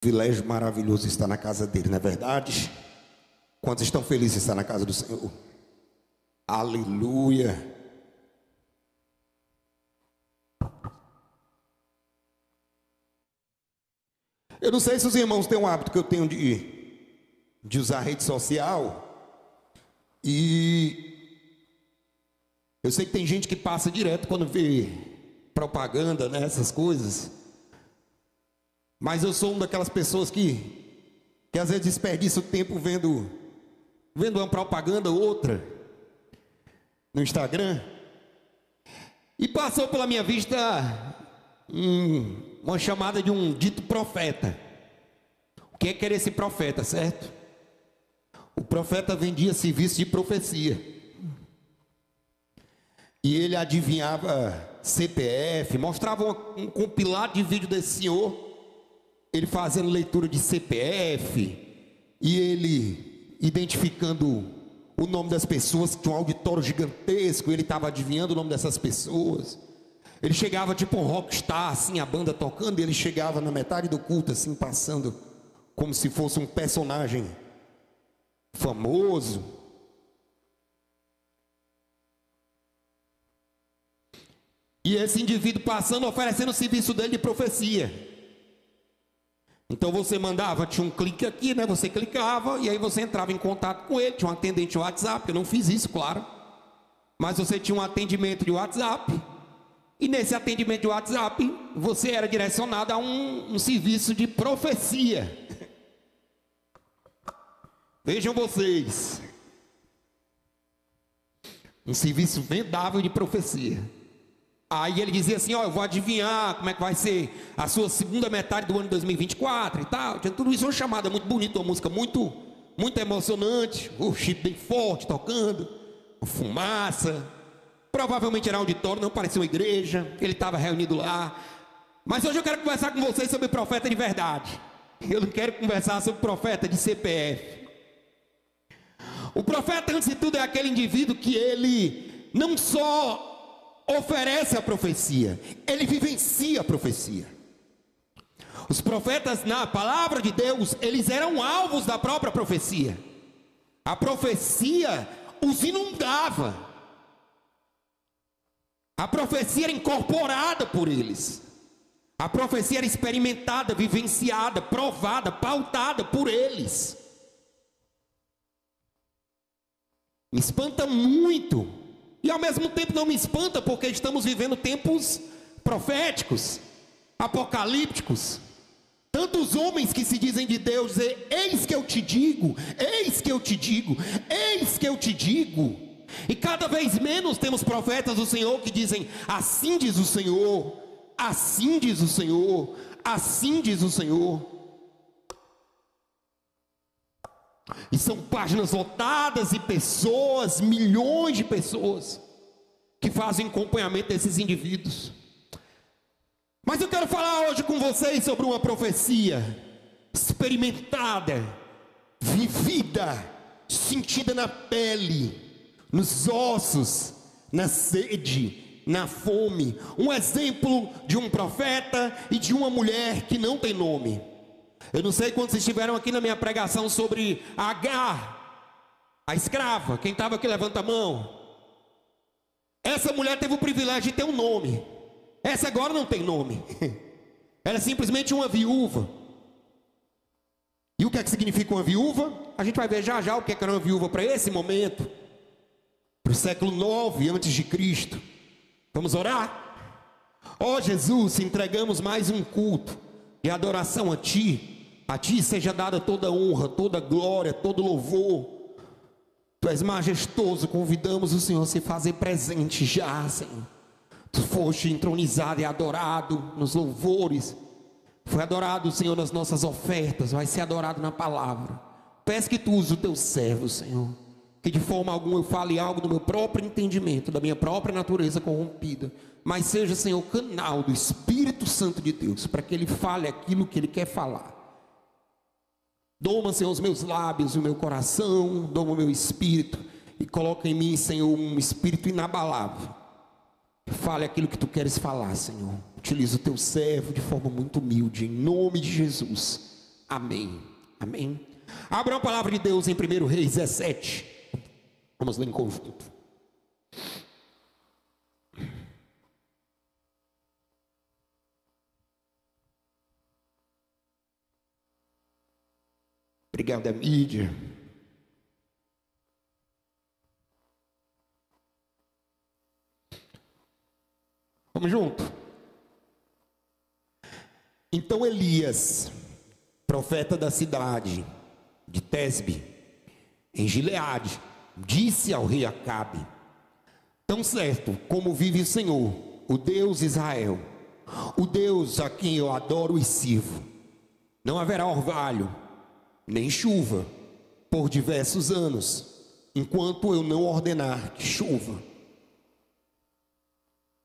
Privilégio maravilhoso estar na casa dele, não é verdade? Quantos estão felizes de estar na casa do Senhor? Aleluia! Eu não sei se os irmãos têm um hábito que eu tenho de usar rede social. E eu sei que tem gente que passa direto quando vê propaganda, né, essas coisas. Mas eu sou uma daquelas pessoas que às vezes desperdiça o tempo vendo uma propaganda ou outra no Instagram. E passou pela minha vista uma chamada de um dito profeta. O que é querer esse profeta, certo? O profeta vendia serviço de profecia. E ele adivinhava CPF, mostrava um compilado de vídeo desse senhor, ele fazendo leitura de CPF, e ele identificando o nome das pessoas, que tinha um auditório gigantesco, ele estava adivinhando o nome dessas pessoas. Ele chegava tipo um rockstar, assim, a banda tocando, e ele chegava na metade do culto, assim, passando como se fosse um personagem famoso. E esse indivíduo passando, oferecendo o serviço dele de profecia. Então você mandava, tinha um clique aqui, né? Você clicava e aí você entrava em contato com ele. Tinha um atendente de WhatsApp, eu não fiz isso, claro. Mas você tinha um atendimento de WhatsApp. E nesse atendimento de WhatsApp, você era direcionado a um serviço de profecia. Vejam vocês. Um serviço vendável de profecia. Aí ele dizia assim, ó, eu vou adivinhar como é que vai ser a sua segunda metade do ano de 2024 e tal. Tinha tudo isso, uma chamada muito bonita, uma música muito emocionante, o chip bem forte tocando, fumaça. Provavelmente era auditório, não parecia uma igreja, ele estava reunido lá. Mas hoje eu quero conversar com vocês sobre profeta de verdade. Eu não quero conversar sobre profeta de CPF. O profeta, antes de tudo, é aquele indivíduo que ele não só oferece a profecia, ele vivencia a profecia. Os profetas, na palavra de Deus, eles eram alvos da própria profecia. A profecia os inundava. A profecia era incorporada por eles. A profecia era experimentada, vivenciada, provada, pautada por eles. Me espanta muito. E ao mesmo tempo não me espanta, porque estamos vivendo tempos proféticos, apocalípticos. Tantos homens que se dizem de Deus, eis que eu te digo, eis que eu te digo, eis que eu te digo. E cada vez menos temos profetas do Senhor que dizem, assim diz o Senhor, assim diz o Senhor, assim diz o Senhor. E são páginas lotadas e pessoas, milhões de pessoas, que fazem acompanhamento desses indivíduos. Mas eu quero falar hoje com vocês sobre uma profecia experimentada, vivida, sentida na pele, nos ossos, na sede, na fome. Um exemplo de um profeta e de uma mulher que não tem nome. Eu não sei quantos estiveram aqui na minha pregação sobre Agar, a escrava. Quem estava aqui, levanta a mão. Essa mulher teve o privilégio de ter um nome. Essa agora não tem nome. Ela é simplesmente uma viúva. E o que é que significa uma viúva? A gente vai ver já já o que é que era uma viúva para esse momento. Para o século 9 antes de Cristo. Vamos orar? Ó Jesus, entregamos mais um culto de adoração a Ti. A Ti seja dada toda honra, toda glória, todo louvor. Tu és majestoso, convidamos o Senhor a se fazer presente já, Senhor. Tu foste entronizado e adorado nos louvores. Foi adorado, Senhor, nas nossas ofertas. Vai ser adorado na palavra. Peço que Tu use o Teu servo, Senhor. Que de forma alguma eu fale algo do meu próprio entendimento, da minha própria natureza corrompida. Mas seja, Senhor, canal do Espírito Santo de Deus, para que Ele fale aquilo que Ele quer falar. Doma, Senhor, os meus lábios e o meu coração, doma o meu espírito e coloca em mim, Senhor, um espírito inabalável. Fale aquilo que Tu queres falar, Senhor. Utiliza o Teu servo de forma muito humilde, em nome de Jesus. Amém. Amém. Abra a palavra de Deus em 1 Reis 17. Vamos ler em conjunto. Obrigado, mídia. Vamos junto. Então Elias, profeta da cidade de Tesbe, em Gileade, disse ao rei Acabe: tão certo como vive o Senhor, o Deus de Israel, o Deus a quem eu adoro e sirvo, não haverá orvalho, nem chuva, por diversos anos, enquanto eu não ordenar que chova.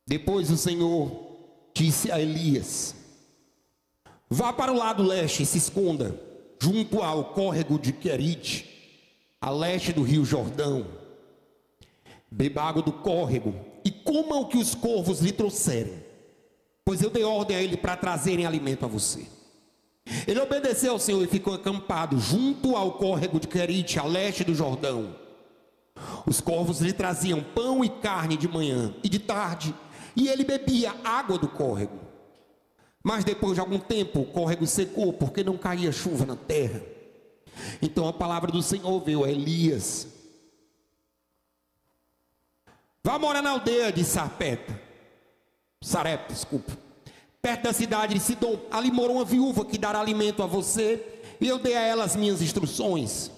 Depois o Senhor disse a Elias: vá para o lado leste e se esconda, junto ao córrego de Querite, a leste do rio Jordão. Beba água do córrego e coma o que os corvos lhe trouxerem, pois eu dei ordem a ele para trazerem alimento a você. Ele obedeceu ao Senhor e ficou acampado junto ao córrego de Querite, a leste do Jordão. Os corvos lhe traziam pão e carne de manhã e de tarde, e ele bebia água do córrego. Mas depois de algum tempo o córrego secou, porque não caía chuva na terra. Então a palavra do Senhor veio a Elias: vá morar na aldeia de Sarepta, perto da cidade de Sidom. Ali mora uma viúva que dará alimento a você, e eu dei a ela as minhas instruções.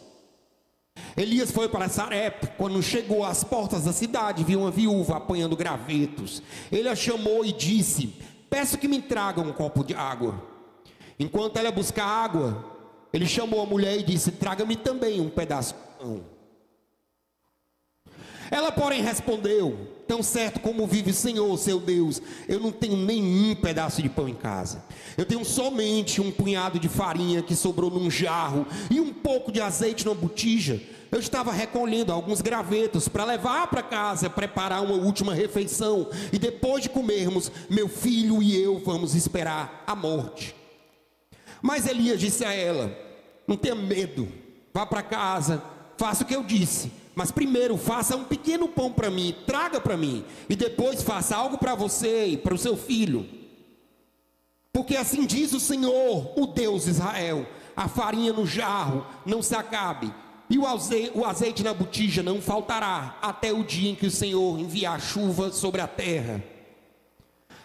Elias foi para Sarepta. Quando chegou às portas da cidade, viu uma viúva apanhando gravetos. Ele a chamou e disse: peço que me traga um copo de água. Enquanto ela ia buscar água, ele chamou a mulher e disse: traga-me também um pedaço de pão. Ela, porém, respondeu: tão certo como vive o Senhor, seu Deus, eu não tenho nenhum pedaço de pão em casa. Eu tenho somente um punhado de farinha que sobrou num jarro e um pouco de azeite numa botija. Eu estava recolhendo alguns gravetos para levar para casa, preparar uma última refeição, e depois de comermos, meu filho e eu vamos esperar a morte. Mas Elias disse a ela: não tenha medo, vá para casa, faça o que eu disse, mas primeiro faça um pequeno pão para mim, traga para mim, e depois faça algo para você e para o seu filho. Porque assim diz o Senhor, o Deus de Israel: a farinha no jarro não se acabe, e o azeite na botija não faltará, até o dia em que o Senhor enviar chuva sobre a terra.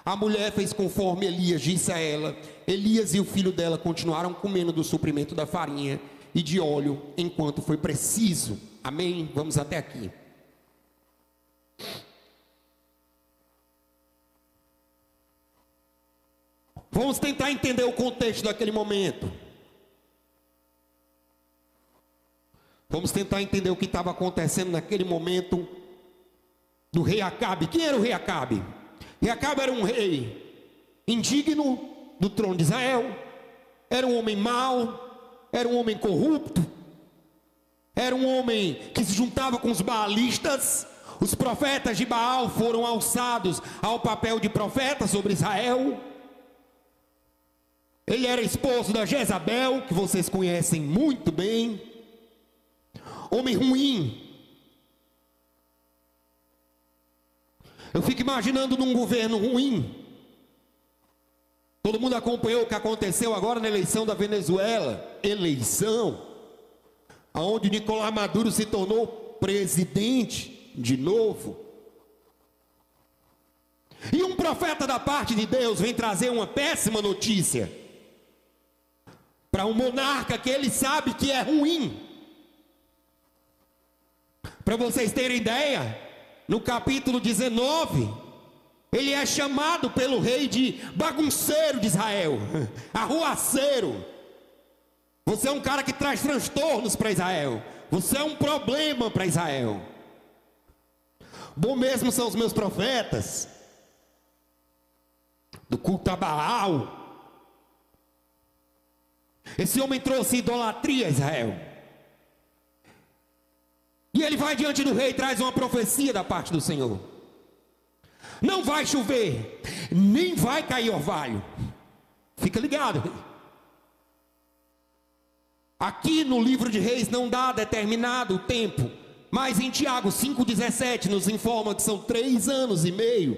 A mulher fez conforme Elias disse a ela. Elias e o filho dela continuaram comendo do suprimento da farinha e de óleo, enquanto foi preciso. Amém? Vamos até aqui. Vamos tentar entender o contexto daquele momento. Vamos tentar entender o que estava acontecendo naquele momento do rei Acabe. Quem era o rei Acabe? Rei Acabe era um rei indigno do trono de Israel. Era um homem mau, era um homem corrupto, era um homem que se juntava com os baalistas. Os profetas de Baal foram alçados ao papel de profeta sobre Israel. Ele era esposo da Jezabel, que vocês conhecem muito bem. Homem ruim. Eu fico imaginando num governo ruim. Todo mundo acompanhou o que aconteceu agora na eleição da Venezuela. Eleição onde Nicolás Maduro se tornou presidente de novo. E um profeta da parte de Deus vem trazer uma péssima notícia para um monarca que ele sabe que é ruim. Para vocês terem ideia, no capítulo 19, ele é chamado pelo rei de bagunceiro de Israel, arruaceiro. Você é um cara que traz transtornos para Israel. Você é um problema para Israel. Bom mesmo são os meus profetas do culto a Baal. Esse homem trouxe idolatria a Israel. E ele vai diante do rei e traz uma profecia da parte do Senhor. Não vai chover, nem vai cair orvalho. Fica ligado. Aqui no livro de Reis não dá determinado o tempo, mas em Tiago 5,17 nos informa que são 3 anos e meio.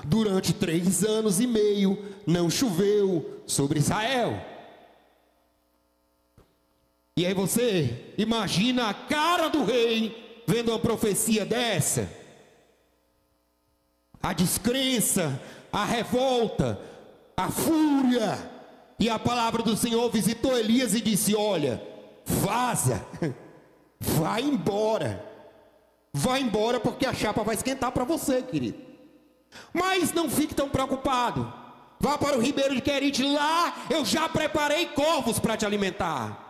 Durante 3 anos e meio não choveu sobre Israel. E aí você imagina a cara do rei vendo uma profecia dessa. A descrença, a revolta, a fúria. E a palavra do Senhor visitou Elias e disse: olha, vaza, vai embora porque a chapa vai esquentar para você, querido. Mas não fique tão preocupado, vá para o ribeiro de Querite, lá eu já preparei corvos para te alimentar.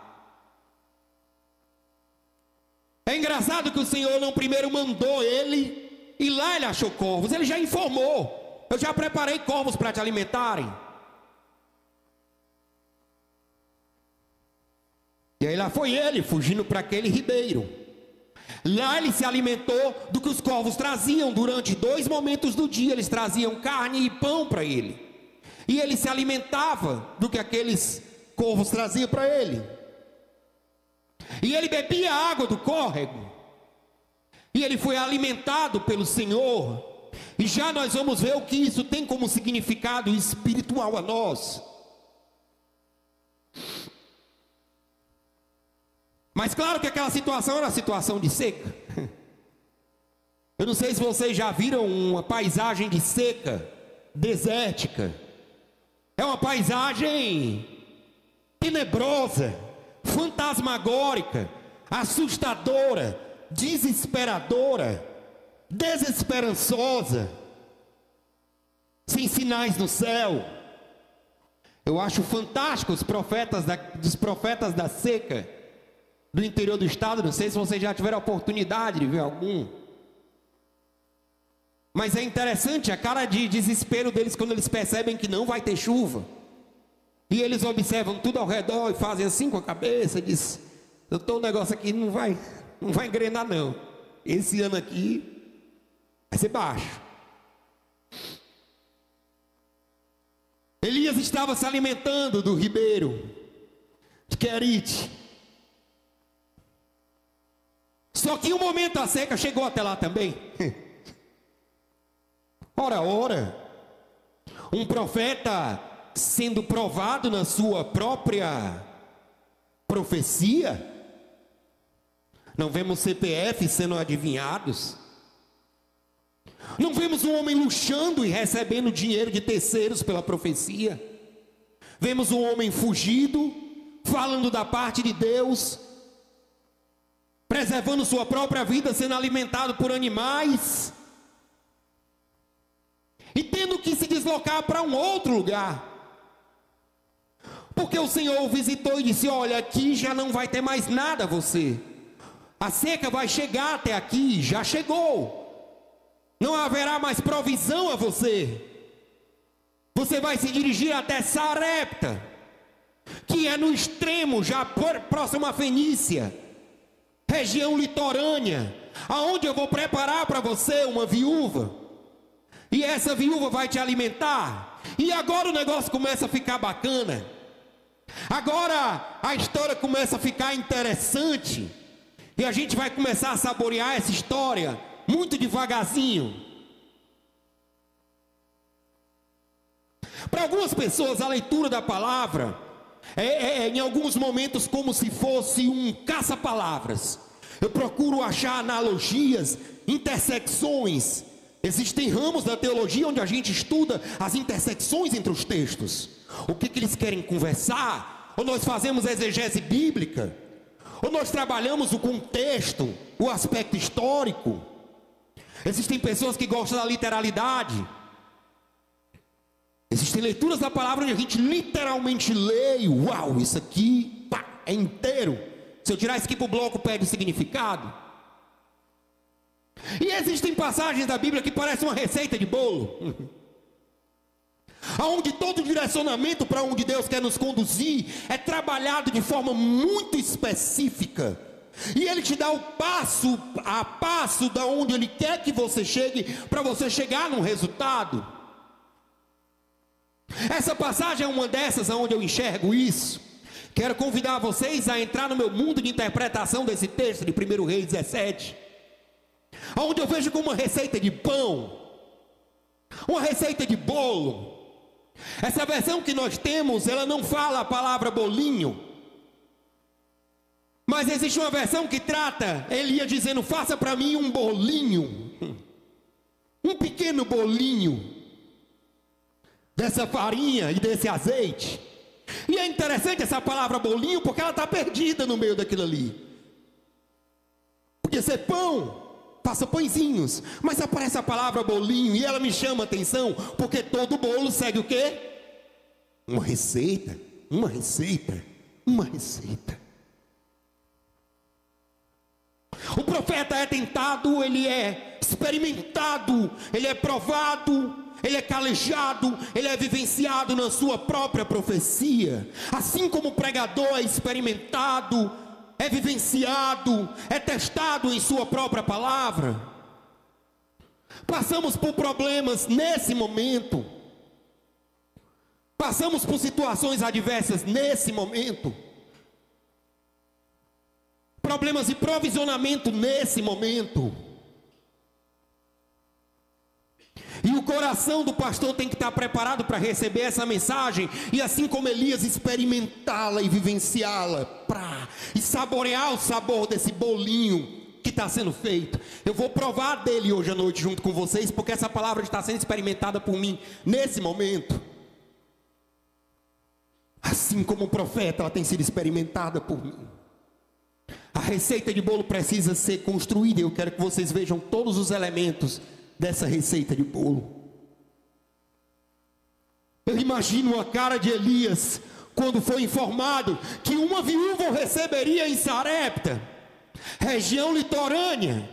É engraçado que o Senhor não primeiro mandou ele, e lá ele achou corvos, ele já informou: eu já preparei corvos para te alimentarem. E aí lá foi ele, fugindo para aquele ribeiro. Lá ele se alimentou do que os corvos traziam. Durante 2 momentos do dia, eles traziam carne e pão para ele. E ele se alimentava do que aqueles corvos traziam para ele. E ele bebia a água do córrego. E ele foi alimentado pelo Senhor. E já nós vamos ver o que isso tem como significado espiritual a nós. Mas claro que aquela situação era uma situação de seca. Eu não sei se vocês já viram uma paisagem de seca, desértica. É uma paisagem tenebrosa, fantasmagórica, assustadora, desesperadora, desesperançosa, sem sinais no céu. Eu acho fantástico os profetas dos profetas da seca do interior do estado. Não sei se vocês já tiveram a oportunidade de ver algum, mas é interessante a cara de desespero deles quando eles percebem que não vai ter chuva. E eles observam tudo ao redor e fazem assim com a cabeça, diz: doutor, o negócio aqui não vai engrenar não, esse ano aqui vai ser baixo. Elias estava se alimentando do ribeiro de Querite. Só que um momento a seca chegou até lá também. Ora, um profeta sendo provado na sua própria profecia. Não vemos CPF sendo adivinhados. Não vemos um homem luxando e recebendo dinheiro de terceiros pela profecia. Vemos um homem fugido, falando da parte de Deus, preservando sua própria vida, sendo alimentado por animais, e tendo que se deslocar para um outro lugar, porque o Senhor o visitou e disse: olha, aqui já não vai ter mais nada a você, a seca vai chegar até aqui, já chegou, não haverá mais provisão a você, você vai se dirigir até Sarepta, que é no extremo, já próximo à Fenícia, região litorânea, aonde eu vou preparar para você uma viúva, e essa viúva vai te alimentar. E agora o negócio começa a ficar bacana, agora a história começa a ficar interessante, e a gente vai começar a saborear essa história muito devagarzinho. Para algumas pessoas a leitura da palavra em alguns momentos como se fosse um caça-palavras. Eu procuro achar analogias, intersecções. Existem ramos da teologia onde a gente estuda as intersecções entre os textos. O que eles querem conversar? Ou nós fazemos exegese bíblica? Ou nós trabalhamos o contexto, o aspecto histórico? Existem pessoas que gostam da literalidade. Existem leituras da palavra onde a gente literalmente lê, uau, isso aqui é inteiro. Se eu tirar isso aqui para o bloco, perde o significado. E existem passagens da Bíblia que parecem uma receita de bolo, onde todo direcionamento para onde Deus quer nos conduzir é trabalhado de forma muito específica. E Ele te dá o passo a passo da onde Ele quer que você chegue, para você chegar num resultado. Essa passagem é uma dessas onde eu enxergo isso. Quero convidar vocês a entrar no meu mundo de interpretação desse texto de 1 Reis 17, onde eu vejo como uma receita de pão, uma receita de bolo. Essa versão que nós temos, ela não fala a palavra bolinho, mas existe uma versão que trata Elias dizendo: faça para mim um bolinho, um pequeno bolinho dessa farinha e desse azeite. E é interessante essa palavra bolinho, porque ela está perdida no meio daquilo ali. Porque ser pão, faça pãezinhos, mas aparece a palavra bolinho e ela me chama a atenção, porque todo bolo segue o quê? Uma receita, uma receita, uma receita. O profeta é tentado, ele é experimentado, ele é provado, ele é calejado, ele é vivenciado na sua própria profecia. Assim como o pregador é experimentado, é vivenciado, é testado em sua própria palavra. Passamos por problemas nesse momento. Passamos por situações adversas nesse momento. Problemas de provisionamento nesse momento. E o coração do pastor tem que estar preparado para receber essa mensagem, e assim como Elias, experimentá-la e vivenciá-la, e saborear o sabor desse bolinho que está sendo feito. Eu vou provar dele hoje à noite junto com vocês, porque essa palavra está sendo experimentada por mim nesse momento. Assim como o profeta, ela tem sido experimentada por mim. A receita de bolo precisa ser construída. Eu quero que vocês vejam todos os elementos dessa receita de bolo. Eu imagino a cara de Elias quando foi informado que uma viúva o receberia em Sarepta, região litorânea.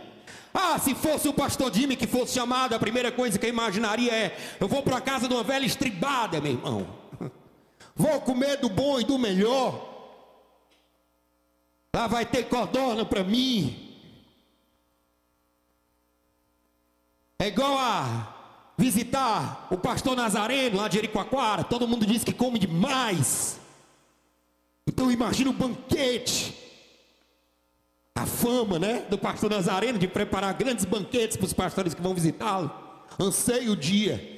Se fosse o pastor Jimmy que fosse chamado, a primeira coisa que eu imaginaria é: eu vou para a casa de uma velha estribada, meu irmão, vou comer do bom e do melhor. Lá vai ter codorna para mim. É igual a visitar o pastor Nazareno lá de Jericoacoara. Todo mundo diz que come demais. Então imagina o banquete, a fama, né, do pastor Nazareno de preparar grandes banquetes para os pastores que vão visitá-lo. Anseio o dia.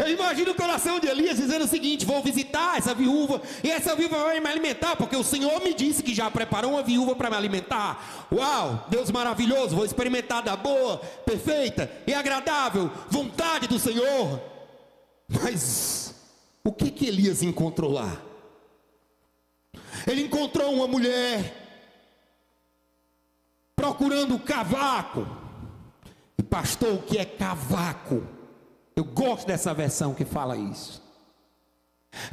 Eu imagino o coração de Elias dizendo o seguinte: vou visitar essa viúva, e essa viúva vai me alimentar, porque o Senhor me disse que já preparou uma viúva para me alimentar. Uau, Deus maravilhoso, vou experimentar da boa, perfeita e agradável vontade do Senhor. Mas o que Elias encontrou lá? Ele encontrou uma mulher procurando cavaco. E pastor, o que é cavaco? Eu gosto dessa versão que fala isso.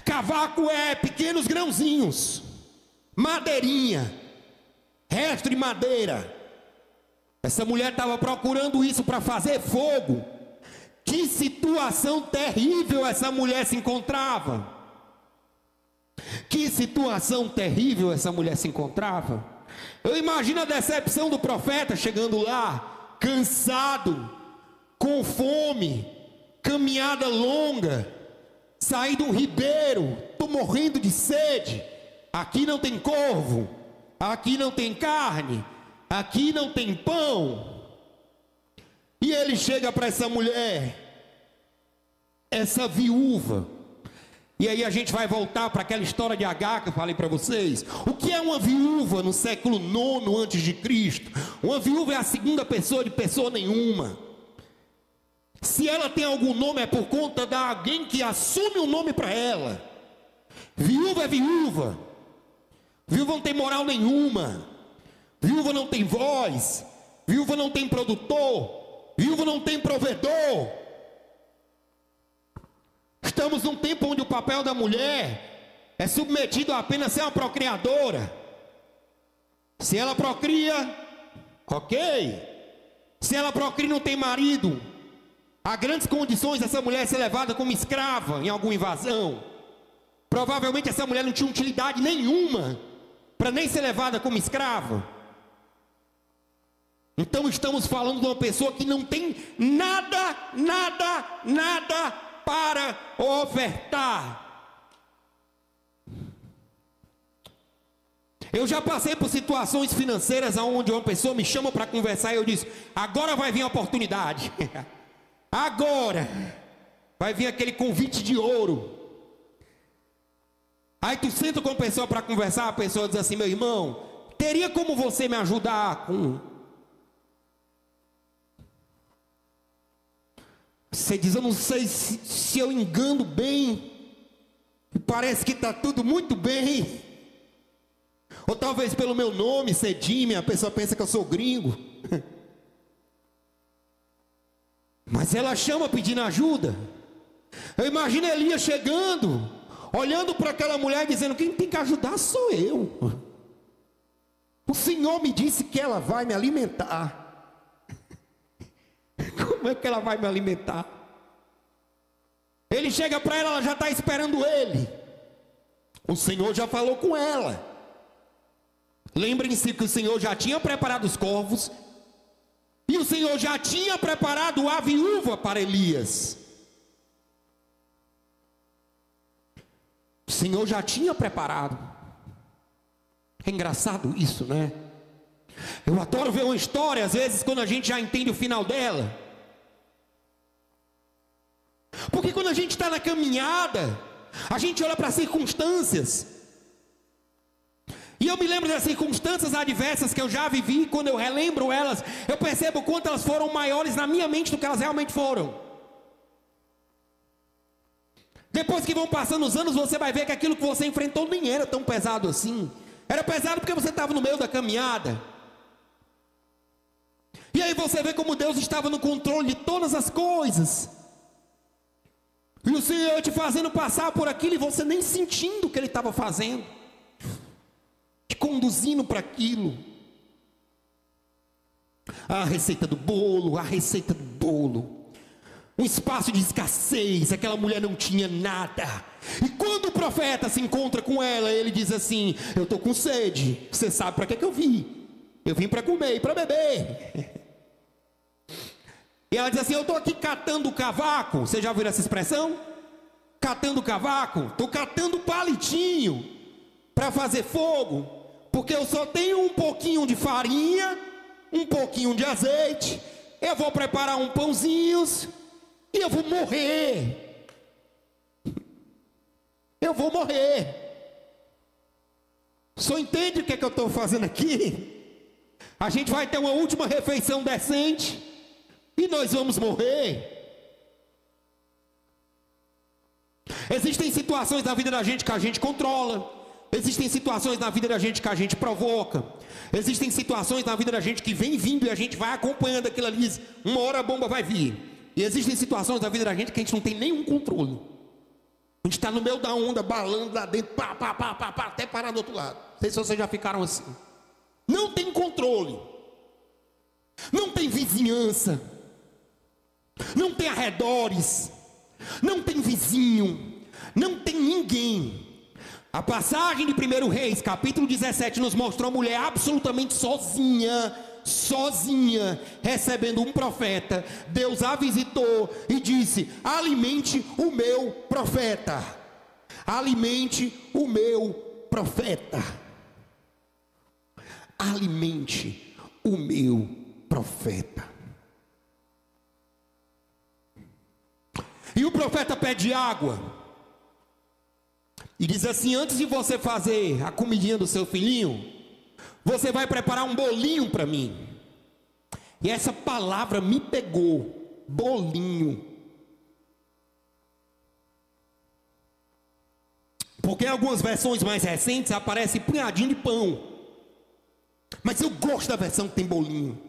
Cavaco é pequenos grãozinhos, madeirinha, resto de madeira. Essa mulher estava procurando isso para fazer fogo. Que situação terrível essa mulher se encontrava. Que situação terrível essa mulher se encontrava. Eu imagino a decepção do profeta chegando lá, cansado, com fome, caminhada longa, saí de um ribeiro, estou morrendo de sede. Aqui não tem corvo, aqui não tem carne, aqui não tem pão. E ele chega para essa mulher, essa viúva. E aí a gente vai voltar para aquela história de Agar que eu falei para vocês. O que é uma viúva no século IX antes de Cristo? Uma viúva é a segunda pessoa de pessoa nenhuma. Se ela tem algum nome é por conta de alguém que assume um nome para ela. Viúva é viúva. Viúva não tem moral nenhuma. Viúva não tem voz. Viúva não tem produtor. Viúva não tem provedor. Estamos num tempo onde o papel da mulher é submetido a apenas ser uma procriadora. Se ela procria, ok. Se ela procria e não tem marido, há grandes condições dessa mulher ser levada como escrava em alguma invasão. Provavelmente essa mulher não tinha utilidade nenhuma para nem ser levada como escrava. Então estamos falando de uma pessoa que não tem nada para ofertar. Eu já passei por situações financeiras onde uma pessoa me chama para conversar e eu disse: agora vai vir a oportunidade. Agora vai vir aquele convite de ouro. Aí tu senta com a pessoa para conversar, a pessoa diz assim: meu irmão, teria como você me ajudar com... Você diz: eu não sei se eu engano bem, e parece que está tudo muito bem. Ou talvez pelo meu nome, Cedime, a pessoa pensa que eu sou gringo. Mas ela chama pedindo ajuda. Eu imagino Elias chegando, olhando para aquela mulher dizendo: quem tem que ajudar sou eu. O Senhor me disse que ela vai me alimentar. Como é que ela vai me alimentar? Ele chega para ela, ela já está esperando ele. O Senhor já falou com ela. Lembrem-se que o Senhor já tinha preparado os corvos, e o Senhor já tinha preparado a viúva para Elias. O Senhor já tinha preparado. É engraçado isso, né? Eu adoro ver uma história, às vezes, quando a gente já entende o final dela. Porque quando a gente está na caminhada, a gente olha para as circunstâncias. E eu me lembro das circunstâncias adversas que eu já vivi, e quando eu relembro elas, eu percebo quanto elas foram maiores na minha mente do que elas realmente foram. Depois que vão passando os anos, você vai ver que aquilo que você enfrentou nem era tão pesado assim. Era pesado porque você estava no meio da caminhada. E aí você vê como Deus estava no controle de todas as coisas. E o Senhor te fazendo passar por aquilo e você nem sentindo o que Ele estava fazendo. Te conduzindo para aquilo. A receita do bolo, a receita do bolo. Um espaço de escassez, aquela mulher não tinha nada. E quando o profeta se encontra com ela, ele diz assim: eu estou com sede. Você sabe para que eu vim? Eu vim para comer e para beber. E ela diz assim: eu estou aqui catando o cavaco. Você já ouviu essa expressão? Catando o cavaco. Estou catando palitinho para fazer fogo, porque eu só tenho um pouquinho de farinha, um pouquinho de azeite. Eu vou preparar um pãozinhos e eu vou morrer. Eu vou morrer. Só entende o que é que eu estou fazendo aqui? A gente vai ter uma última refeição decente e nós vamos morrer. Existem situações na vida da gente que a gente controla. Existem situações na vida da gente que a gente provoca. Existem situações na vida da gente que vem vindo e a gente vai acompanhando aquilo ali. Uma hora a bomba vai vir. E existem situações na vida da gente que a gente não tem nenhum controle. A gente está no meio da onda, balando lá dentro, pá, até parar do outro lado. Não sei se vocês já ficaram assim. Não tem controle. Não tem vizinhança. Não tem arredores. Não tem vizinho. Não tem ninguém. A passagem de 1 Reis, capítulo 17, nos mostrou uma mulher absolutamente sozinha, recebendo um profeta. Deus a visitou e disse: alimente o meu profeta. Alimente o meu profeta. Alimente o meu profeta. E o profeta pede água. E diz assim: antes de você fazer a comidinha do seu filhinho, você vai preparar um bolinho para mim. E essa palavra me pegou. Bolinho. Porque em algumas versões mais recentes aparece punhadinho de pão. Mas eu gosto da versão que tem bolinho.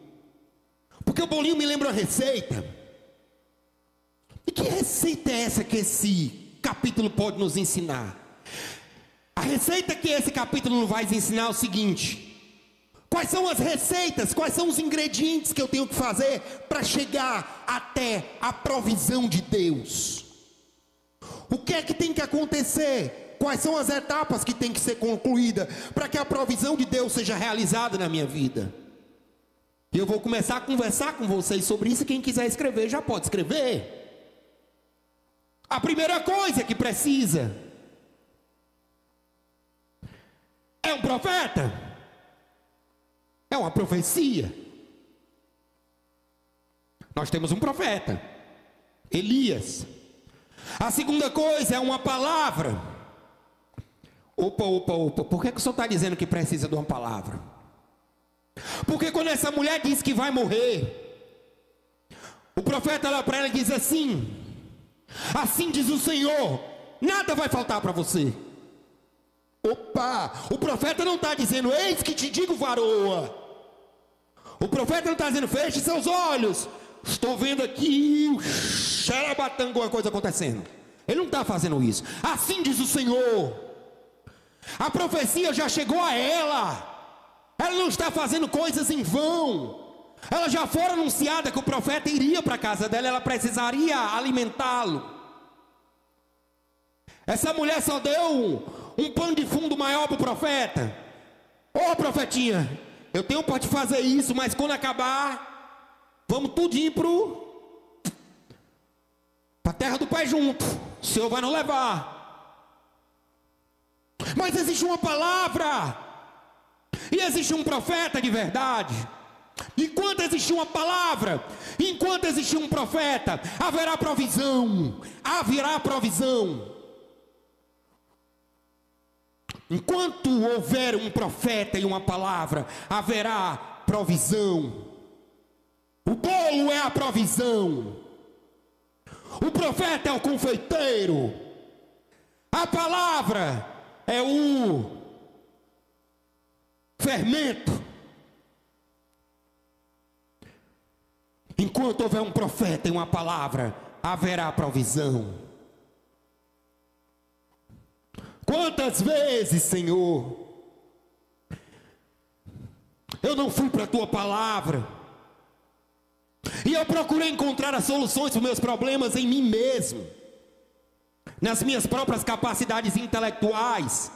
Porque o bolinho me lembra uma receita. E que receita é essa que esse capítulo pode nos ensinar? A receita que esse capítulo vai nos ensinar é o seguinte: quais são as receitas, quais são os ingredientes que eu tenho que fazer para chegar até a provisão de Deus? O que é que tem que acontecer? Quais são as etapas que tem que ser concluídas para que a provisão de Deus seja realizada na minha vida? E eu vou começar a conversar com vocês sobre isso. Quem quiser escrever já pode escrever. A primeira coisa que precisa É um profeta? É uma profecia? Nós temos um profeta, Elias. A segunda coisa é uma palavra. Opa, por que o senhor está dizendo que precisa de uma palavra? Porque quando essa mulher diz que vai morrer, o profeta olha para ela e diz assim: assim diz o Senhor, nada vai faltar para você. Opa, o profeta não está dizendo, eis que te digo varoa. O profeta não está dizendo, feche seus olhos, estou vendo aqui o xarabatão, alguma coisa acontecendo. Ele não está fazendo isso. Assim diz o Senhor. A profecia já chegou a ela. Ela não está fazendo coisas em vão. Ela já foi anunciada que o profeta iria para a casa dela, ela precisaria alimentá-lo. Essa mulher só deu um pano de fundo maior para o profeta. Ô profetinha, eu tenho para te fazer isso, mas quando acabar, vamos tudinho para a terra do pai junto. O Senhor vai nos levar. Mas existe uma palavra, e existe um profeta de verdade. Enquanto existe uma palavra, enquanto existe um profeta, haverá provisão. Haverá provisão. Enquanto houver um profeta e uma palavra, haverá provisão. O bolo é a provisão. O profeta é o confeiteiro. A palavra é o fermento. Enquanto houver um profeta e uma palavra, haverá provisão. Quantas vezes, Senhor, eu não fui para a tua palavra, e eu procurei encontrar as soluções para os meus problemas em mim mesmo, nas minhas próprias capacidades intelectuais,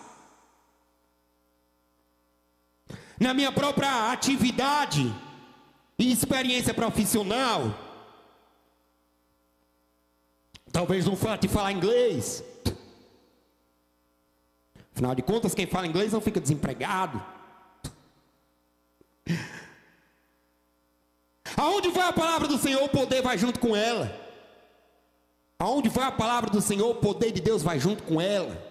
na minha própria atividade e experiência profissional. Talvez no fato de falar inglês. Afinal de contas, quem fala inglês não fica desempregado. Aonde vai a palavra do Senhor, o poder vai junto com ela. Aonde vai a palavra do Senhor, o poder de Deus vai junto com ela.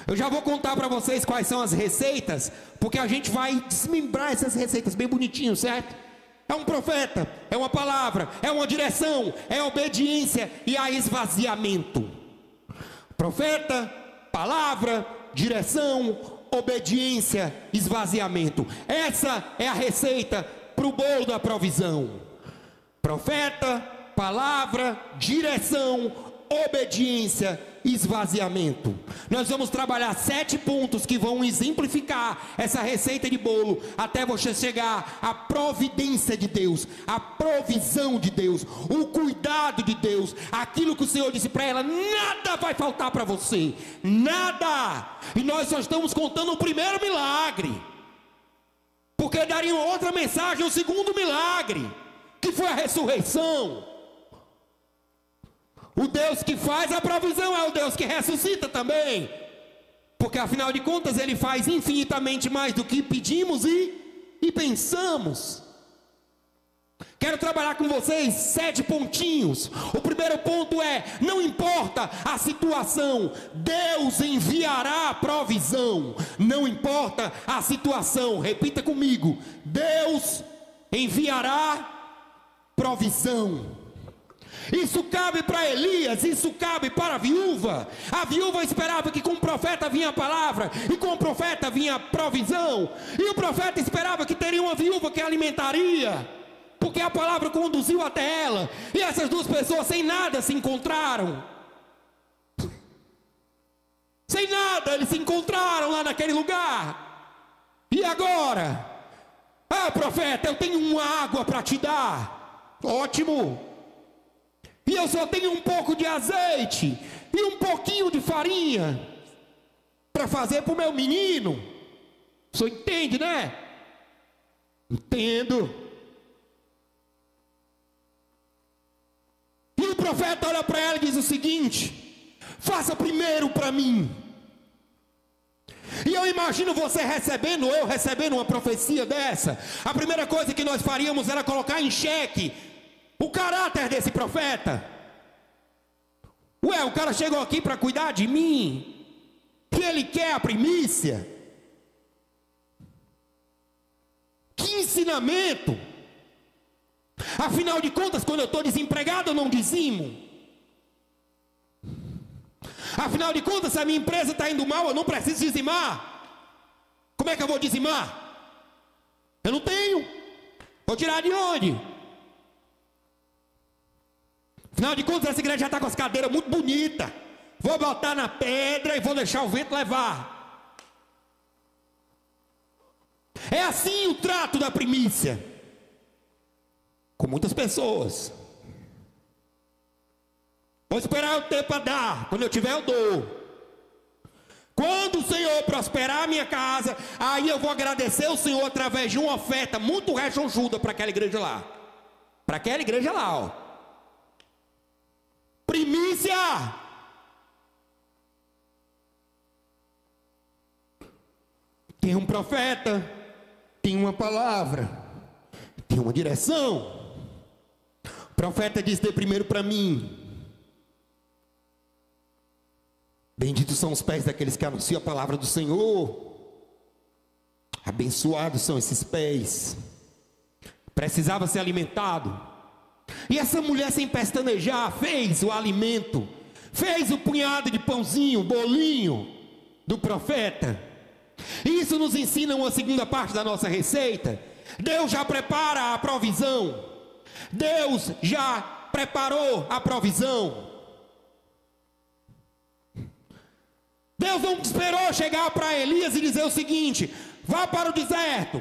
Eu já vou contar para vocês quais são as receitas, porque a gente vai desmembrar essas receitas bem bonitinho, certo? É um profeta, é uma palavra, é uma direção, é obediência e há esvaziamento. Profeta, palavra, direção, obediência, esvaziamento. Essa é a receita para o bolo da provisão. Profeta, palavra, direção, obediência, esvaziamento. Nós vamos trabalhar 7 pontos que vão exemplificar essa receita de bolo até você chegar à providência de Deus, à provisão de Deus, o cuidado de Deus, aquilo que o Senhor disse para ela: nada vai faltar para você, nada. E nós só estamos contando o primeiro milagre, porque daria outra mensagem, o segundo milagre, que foi a ressurreição. O Deus que faz a provisão é o Deus que ressuscita também, porque afinal de contas Ele faz infinitamente mais do que pedimos e pensamos. Quero trabalhar com vocês 7 pontinhos. O primeiro ponto é: não importa a situação, Deus enviará a provisão. Não importa a situação, repita comigo: Deus enviará provisão. Isso cabe para Elias, isso cabe para a viúva. A viúva esperava que com o profeta vinha a palavra, e com o profeta vinha a provisão. E o profeta esperava que teria uma viúva que alimentaria, porque a palavra conduziu até ela. E essas duas pessoas sem nada se encontraram. Sem nada eles se encontraram lá naquele lugar. E agora? Ah, profeta, eu tenho uma água para te dar. Ótimo. E eu só tenho um pouco de azeite e um pouquinho de farinha para fazer para o meu menino. O senhor entende, né? Entendo. E o profeta olha para ela e diz o seguinte: faça primeiro para mim. E eu imagino você recebendo, eu recebendo uma profecia dessa. A primeira coisa que nós faríamos era colocar em xeque o caráter desse profeta. Ué, o cara chegou aqui para cuidar de mim, que ele quer a primícia. Que ensinamento! Afinal de contas, quando eu estou desempregado, eu não dizimo. Afinal de contas, se a minha empresa está indo mal, eu não preciso dizimar. Como é que eu vou dizimar? Eu não tenho. Vou tirar de onde? Afinal de contas, essa igreja já está com as cadeiras muito bonitas. Vou botar na pedra e vou deixar o vento levar. É assim o trato da primícia com muitas pessoas. Vou esperar o tempo para dar. Quando eu tiver, eu dou. Quando o Senhor prosperar a minha casa, aí eu vou agradecer o Senhor através de uma oferta muito rechonchuda para aquela igreja lá. Para aquela igreja lá, ó. Primícia. Tem um profeta, tem uma palavra, tem uma direção. O profeta diz: dê primeiro para mim. Benditos são os pés daqueles que anunciam a palavra do Senhor. Abençoados são esses pés. Precisava ser alimentado. E essa mulher, sem pestanejar, fez o alimento. Fez o punhado de pãozinho, bolinho do profeta. E isso nos ensina uma segunda parte da nossa receita. Deus já prepara a provisão. Deus já preparou a provisão. Deus não esperou chegar para Elias e dizer o seguinte: vá para o deserto,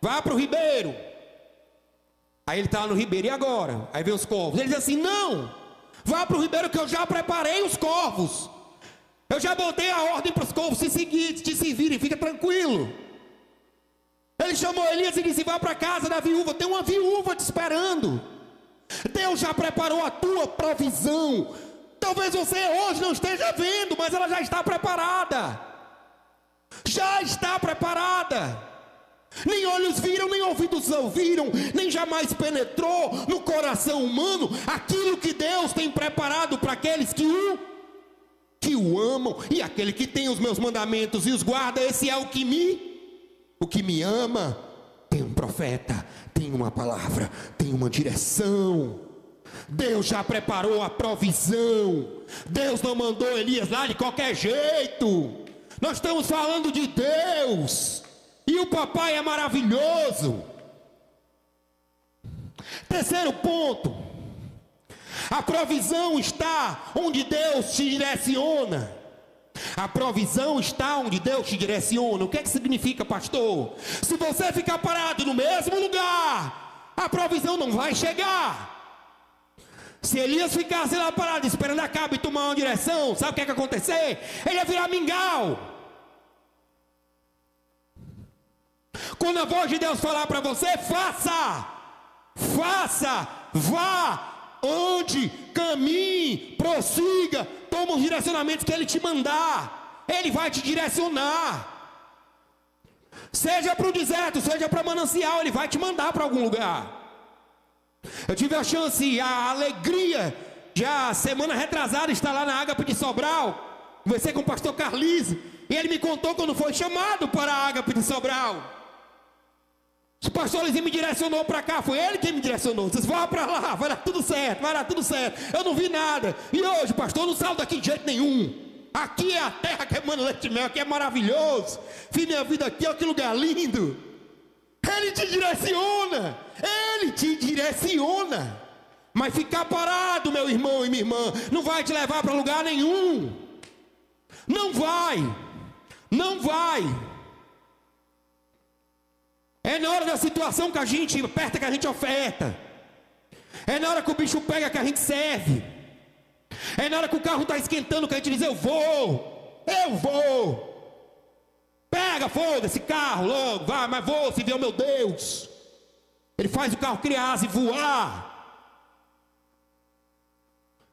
vá para o ribeiro. Aí ele está no ribeiro, e agora? Aí vem os corvos. Ele diz assim: não, vá para o ribeiro que eu já preparei os corvos. Eu já botei a ordem para os corvos te servirem, fica tranquilo. Ele chamou Elias e disse: vá para a casa da viúva, tem uma viúva te esperando. Deus já preparou a tua provisão. Talvez você hoje não esteja vendo, mas ela já está preparada. Já está preparada. Nem olhos viram, nem ouvidos ouviram, nem jamais penetrou no coração humano aquilo que Deus tem preparado para aqueles que o amam. E aquele que tem os meus mandamentos e os guarda, esse é o que me ama. Tem um profeta, tem uma palavra, tem uma direção. Deus já preparou a provisão. Deus não mandou Elias lá de qualquer jeito. Nós estamos falando de Deus. E o papai é maravilhoso. Terceiro ponto: a provisão está onde Deus te direciona. A provisão está onde Deus te direciona. O que é que significa, pastor? Se você ficar parado no mesmo lugar, a provisão não vai chegar. Se Elias ficasse lá parado esperando Acabe tomar uma direção, sabe o que é que ia acontecer? Ele ia virar mingau. Quando a voz de Deus falar para você: faça, vá, ande, caminhe, prossiga, toma os direcionamentos que Ele te mandar. Ele vai te direcionar. Seja para o deserto, seja para manancial, Ele vai te mandar para algum lugar. Eu tive a chance, a alegria, já semana retrasada, estar lá na Ágape de Sobral. Conversei com o pastor Carlis, e ele me contou quando foi chamado para a Ágape de Sobral. O pastor Lizinho me direcionou para cá, foi ele quem me direcionou. Vocês vão para lá, vai dar tudo certo, vai dar tudo certo. Eu não vi nada. E hoje, pastor, eu não saio daqui de jeito nenhum. Aqui é a terra que é mano leite e mel, aqui é maravilhoso. Fiz minha vida aqui, olha que lugar lindo. Ele te direciona. Ele te direciona. Mas ficar parado, meu irmão e minha irmã, não vai te levar para lugar nenhum. Não vai. Não vai. É na hora da situação que a gente aperta, que a gente oferta. É na hora que o bicho pega que a gente serve. É na hora que o carro está esquentando que a gente diz: eu vou. Pega, foda esse carro logo, vai, mas vou, se viu, meu Deus. Ele faz o carro criar asa e voar.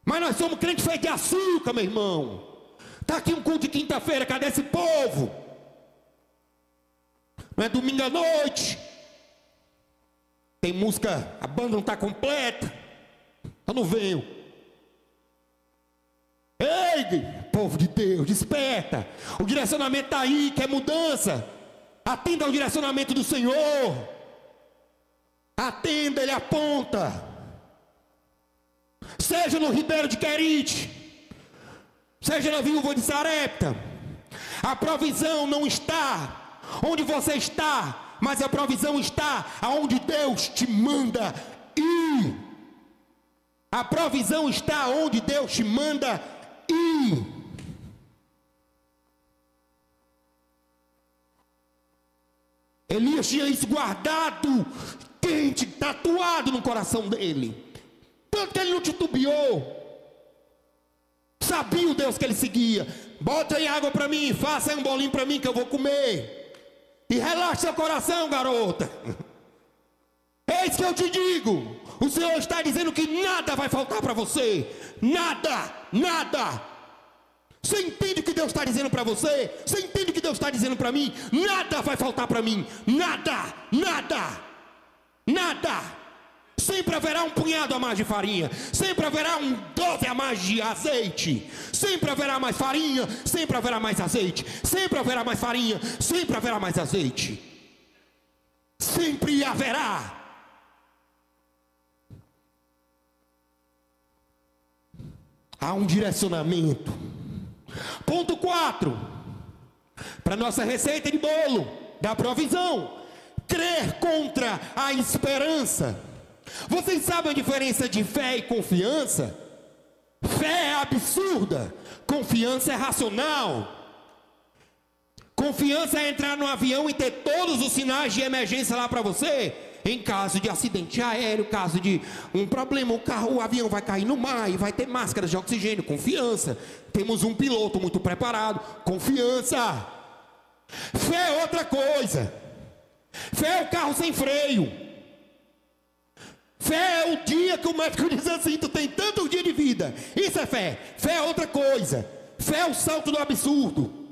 Mas nós somos crentes feitos de açúcar, meu irmão. Está aqui um culto de quinta-feira, cadê esse povo? Não é domingo à noite. Tem música, a banda não está completa. Eu não venho. Ei, povo de Deus, desperta. O direcionamento está aí, quer mudança. Atenda ao direcionamento do Senhor. Atenda, Ele aponta. Seja no Ribeiro de Querite, seja na viúva de Sarepta, a provisão não está onde você está, mas a provisão está aonde Deus te manda ir. A provisão está onde Deus te manda ir. Elias tinha isso guardado, quente, tatuado no coração dele. Tanto que ele não titubeou. Sabia o Deus que ele seguia. Bota aí água para mim, faça aí um bolinho para mim que eu vou comer. E relaxe seu coração, garota. Eis que eu te digo, o Senhor está dizendo que nada vai faltar para você. Nada, nada. Você entende o que Deus está dizendo para você? Você entende o que Deus está dizendo para mim? Nada vai faltar para mim. Nada, nada, nada. Sempre haverá um punhado a mais de farinha. Sempre haverá um 12 a mais de azeite. Sempre haverá mais farinha. Sempre haverá mais azeite. Sempre haverá mais farinha. Sempre haverá mais azeite. Sempre haverá. Há um direcionamento. Ponto 4. Para nossa receita de bolo da provisão: crer contra a esperança. Vocês sabem a diferença de fé e confiança? Fé é absurda, confiança é racional. Confiança é entrar no avião e ter todos os sinais de emergência lá para você. Em caso de acidente aéreo, caso de um problema, o avião vai cair no mar e vai ter máscaras de oxigênio. Confiança. Temos um piloto muito preparado. Confiança. Fé é outra coisa. Fé é o carro sem freio. Fé é o dia que o médico diz assim: tu tem tanto dia de vida. Isso é fé. Fé é outra coisa. Fé é o salto do absurdo.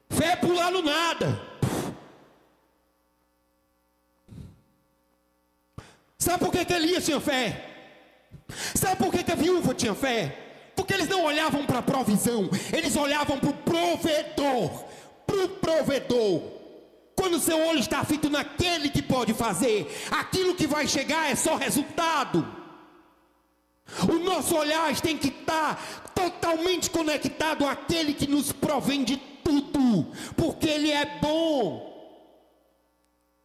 Fé é pular no nada. Sabe por que Elias tinha fé? Sabe por que a viúva tinha fé? Porque eles não olhavam para a provisão, eles olhavam para o provedor. Para o provedor. Quando seu olho está fito naquele que pode fazer, aquilo que vai chegar é só resultado. O nosso olhar tem que estar totalmente conectado àquele que nos provém de tudo, porque Ele é bom.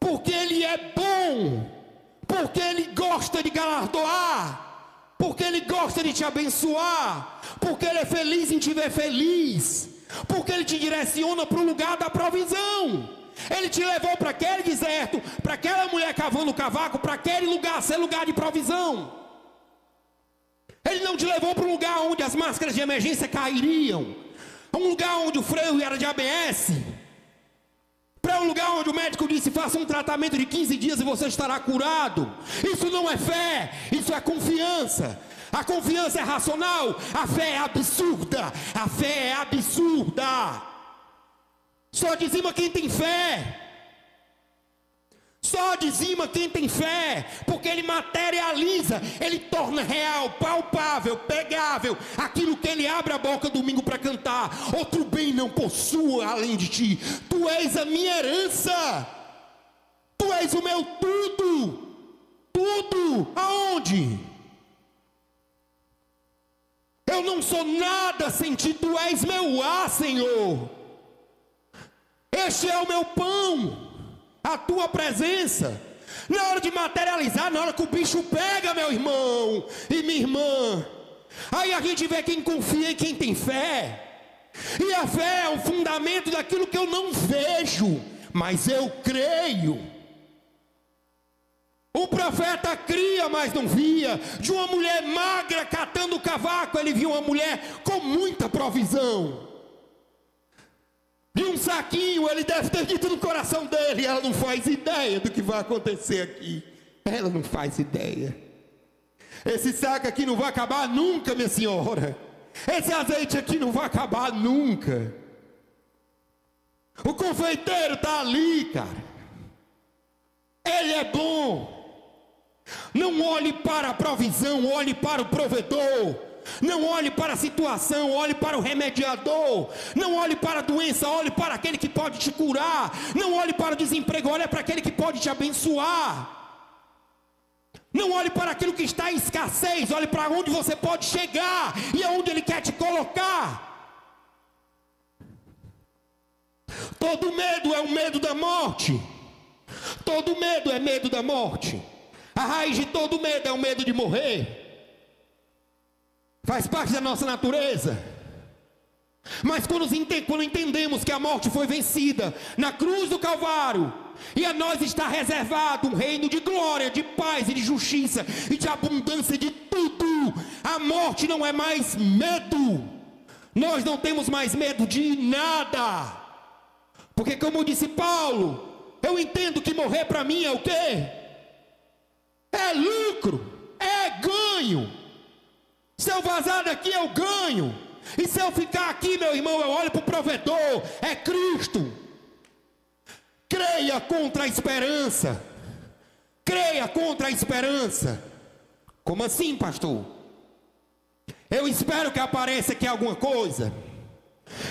Porque Ele é bom. Porque Ele gosta de galardoar. Porque Ele gosta de te abençoar. Porque Ele é feliz em te ver feliz. Porque Ele te direciona para o lugar da provisão. Ele te levou para aquele deserto, para aquela mulher cavando o cavaco, para aquele lugar, ser lugar de provisão. Ele não te levou para um lugar onde as máscaras de emergência cairiam, um lugar onde o freio era de ABS, para um lugar onde o médico disse: faça um tratamento de 15 dias e você estará curado. Isso não é fé, isso é confiança. A confiança é racional, a fé é absurda. A fé é absurda. Só dizima quem tem fé. Só dizima quem tem fé, porque ele materializa, ele torna real, palpável, pegável aquilo que ele abre a boca domingo para cantar. Outro bem não possua além de ti. Tu és a minha herança. Tu és o meu tudo. Tudo. Aonde? Eu não sou nada sem ti. Tu és meu ar, Senhor. Este é o meu pão, a tua presença. Na hora de materializar, na hora que o bicho pega, meu irmão e minha irmã, aí a gente vê quem confia e quem tem fé. E a fé é o fundamento daquilo que eu não vejo, mas eu creio. O profeta cria, mas não via. De uma mulher magra catando o cavaco, ele viu uma mulher com muita provisão. De um saquinho, ele deve ter dito no coração dele: ela não faz ideia do que vai acontecer aqui. Ela não faz ideia. Esse saco aqui não vai acabar nunca, minha senhora. Esse azeite aqui não vai acabar nunca. O confeiteiro está ali, cara. Ele é bom. Não olhe para a provisão, olhe para o provedor. Não olhe para a situação, olhe para o remediador. Não olhe para a doença, olhe para aquele que pode te curar. Não olhe para o desemprego, olhe para aquele que pode te abençoar. Não olhe para aquilo que está em escassez, olhe para onde você pode chegar e aonde Ele quer te colocar. Todo medo é o medo da morte. Todo medo é medo da morte. A raiz de todo medo é o medo de morrer. Faz parte da nossa natureza. Mas quando entendemos que a morte foi vencida na cruz do Calvário, e a nós está reservado um reino de glória, de paz e de justiça e de abundância de tudo, a morte não é mais medo. Nós não temos mais medo de nada. Porque como disse Paulo, eu entendo que morrer para mim é o quê? É lucro, é ganho. Se eu vazar daqui eu ganho. E se eu ficar aqui, meu irmão, eu olho para o provedor, é Cristo. Creia contra a esperança. Creia contra a esperança. Como assim, pastor? Eu espero que apareça aqui alguma coisa.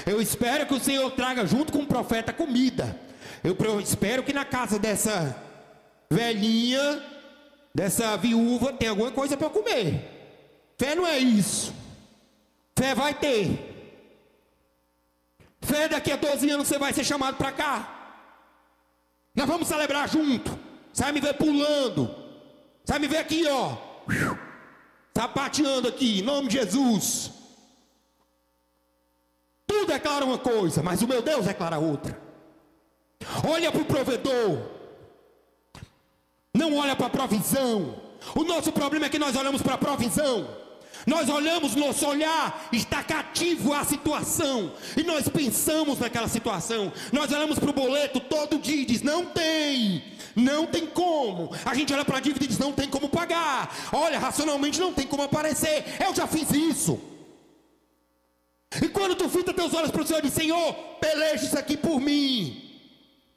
Eu espero que o Senhor traga junto com o profeta comida. Eu espero que na casa dessa velhinha, dessa viúva, tenha alguma coisa para comer. Fé não é isso. Fé vai ter. Fé daqui a 12 anos você vai ser chamado para cá. Nós vamos celebrar junto. Você vai me ver pulando. Você vai me ver aqui, ó. Sapateando aqui, em nome de Jesus. Tudo declara uma coisa, mas o meu Deus declara outra. Olha para o provedor. Não olha para a provisão. O nosso problema é que nós olhamos para a provisão. Nós olhamos, nosso olhar está cativo à situação. E nós pensamos naquela situação. Nós olhamos para o boleto todo dia e diz, não tem como. A gente olha para a dívida e diz, não tem como pagar. Olha, racionalmente não tem como aparecer. Eu já fiz isso. E quando tu fita teus olhos para o Senhor e diz, Senhor, peleja isso aqui por mim.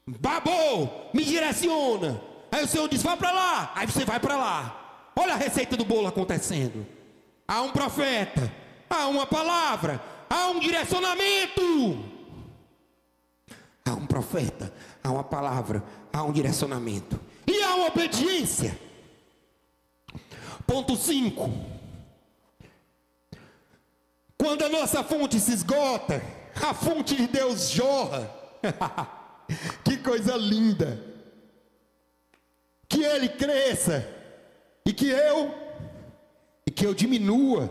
Babou, me direciona. Aí o Senhor diz, vá para lá. Aí você vai para lá. Olha a receita do bolo acontecendo. Há um profeta, há uma palavra, há um direcionamento. Há um profeta, há uma palavra, há um direcionamento. E há uma obediência. Ponto 5. Quando a nossa fonte se esgota, a fonte de Deus jorra. Que coisa linda. Que Ele cresça e que eu diminua.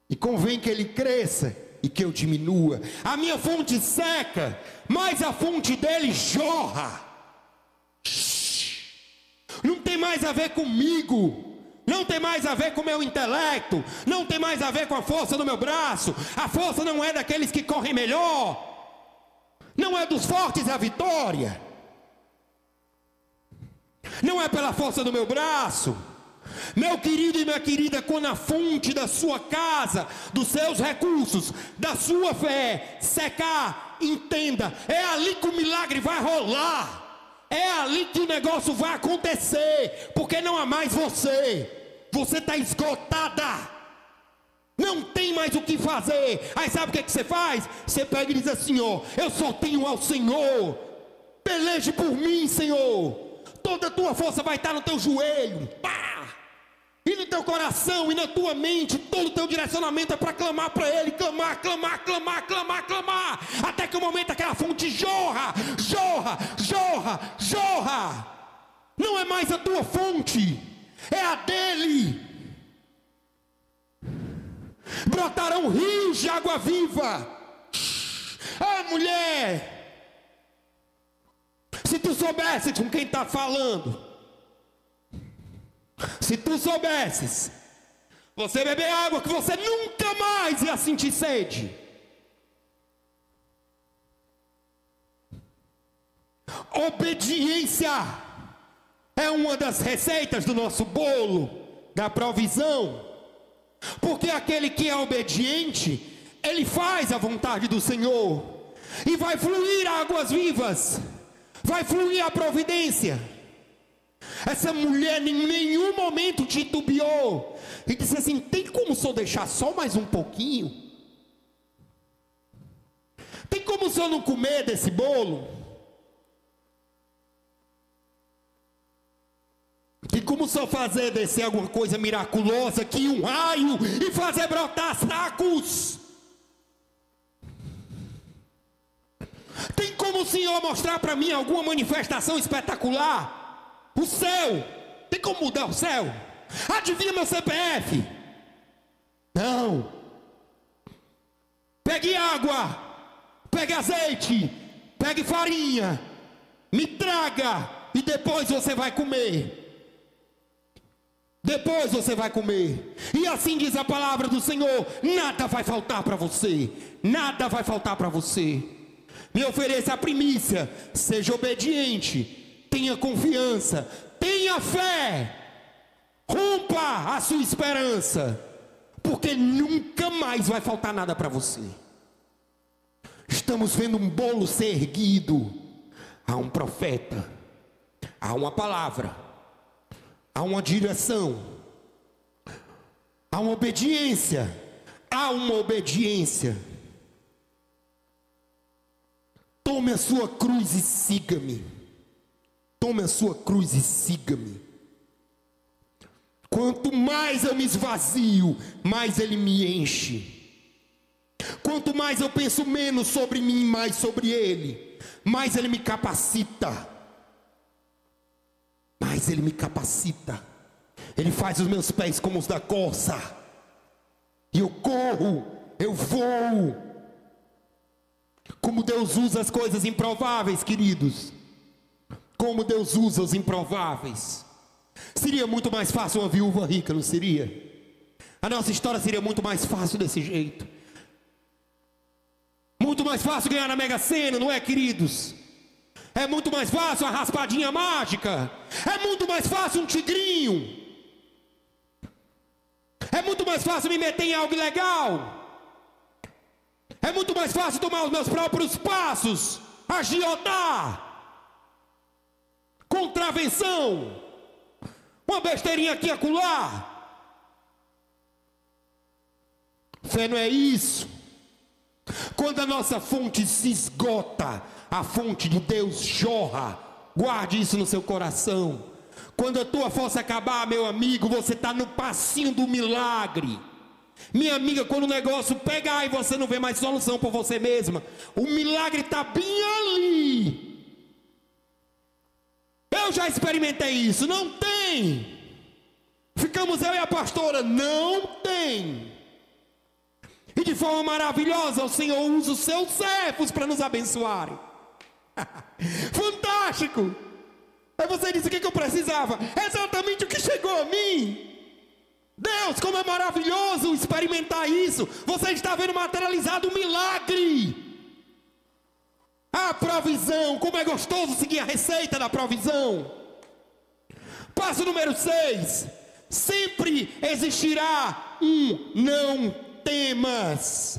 E convém que Ele cresça e que eu diminua. A minha fonte seca, mas a fonte dele jorra. Não tem mais a ver comigo. Não tem mais a ver com o meu intelecto. Não tem mais a ver com a força do meu braço. A força não é daqueles que correm melhor. Não é dos fortes a vitória. Não é pela força do meu braço. Meu querido e minha querida, quando a fonte da sua casa, dos seus recursos, da sua fé secar, entenda, é ali que o milagre vai rolar. É ali que o negócio vai acontecer. Porque não há mais você. Você está esgotada. Não tem mais o que fazer. Aí sabe o que você faz? Você pega e diz assim, ó, eu só tenho ao Senhor. Peleje por mim, Senhor. Toda a tua força vai estar no teu joelho. Pá! E no teu coração e na tua mente, todo o teu direcionamento é para clamar para Ele, clamar, até que o momento aquela fonte jorra. Não é mais a tua fonte, é a dele. Brotarão rios de água viva. Ah, mulher, se tu soubesse com quem está falando, se tu soubesses, você beber água que você nunca mais ia sentir sede. Obediência é uma das receitas do nosso bolo da provisão. Porque aquele que é obediente, ele faz a vontade do Senhor. e vai fluir águas vivas, vai fluir a providência. Essa mulher em nenhum momento titubeou e disse assim: tem como só deixar só mais um pouquinho? Tem como só não comer desse bolo? Tem como só fazer descer alguma coisa miraculosa, que um raio, e fazer brotar sacos? Tem como o Senhor mostrar para mim alguma manifestação espetacular? O céu, tem como mudar o céu? Adivinha meu CPF? Não. Pegue água, pegue azeite, pegue farinha, me traga, e depois você vai comer. Depois você vai comer. E assim diz a palavra do Senhor: nada vai faltar para você, nada vai faltar para você. Me ofereça a primícia, seja obediente, tenha confiança, tenha fé, rompa a sua esperança, porque nunca mais vai faltar nada para você. Estamos vendo um bolo ser erguido. Há um profeta, há uma palavra, há uma direção, há uma obediência, há uma obediência. Tome a sua cruz e siga-me. Tome a sua cruz e siga-me. Quanto mais eu me esvazio, mais Ele me enche. Quanto mais eu penso menos sobre mim, mais sobre Ele, mais Ele me capacita. Mais Ele me capacita. Ele faz os meus pés como os da corça. E eu corro, eu voo. Como Deus usa as coisas improváveis, queridos. Como Deus usa os improváveis. Seria muito mais fácil uma viúva rica, não seria? A nossa história seria muito mais fácil desse jeito. Muito mais fácil ganhar na Mega Sena, não é, queridos? É muito mais fácil a raspadinha mágica. É muito mais fácil um tigrinho. É muito mais fácil me meter em algo ilegal. É muito mais fácil tomar os meus próprios passos, agiotar, contravenção, uma besteirinha aqui e acolá. Fé não é isso. Quando a nossa fonte se esgota, a fonte de Deus jorra. Guarde isso no seu coração. Quando a tua força acabar, meu amigo, você está no passinho do milagre. Minha amiga, quando o negócio pegar e você não vê mais solução por você mesma, o milagre está bem ali. Eu já experimentei isso. Não tem. Ficamos eu e a pastora. Não tem. E de forma maravilhosa o Senhor usa os seus servos para nos abençoarem. Fantástico. Aí você disse: o que eu precisava? Exatamente o que chegou a mim. Deus, como é maravilhoso experimentar isso. Você está vendo materializado um milagre. A provisão, como é gostoso seguir a receita da provisão. Passo número 6. Sempre existirá um não temas.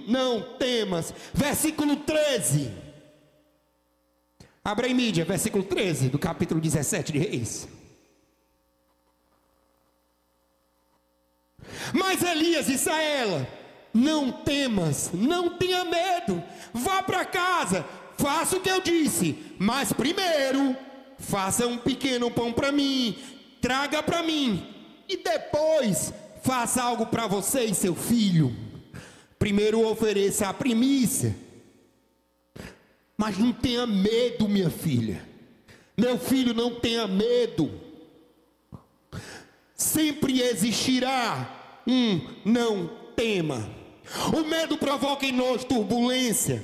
Não temas. Versículo 13. Abra em mídia, versículo 13 do capítulo 17 de Reis. Mas Elias disse a ela: não temas, não tenha medo, vá para casa, faça o que eu disse, mas primeiro faça um pequeno pão para mim, traga para mim, e depois faça algo para você e seu filho. Primeiro ofereça a primícia, mas não tenha medo, minha filha, meu filho, não tenha medo. Sempre existirá não tema. O medo provoca em nós turbulência.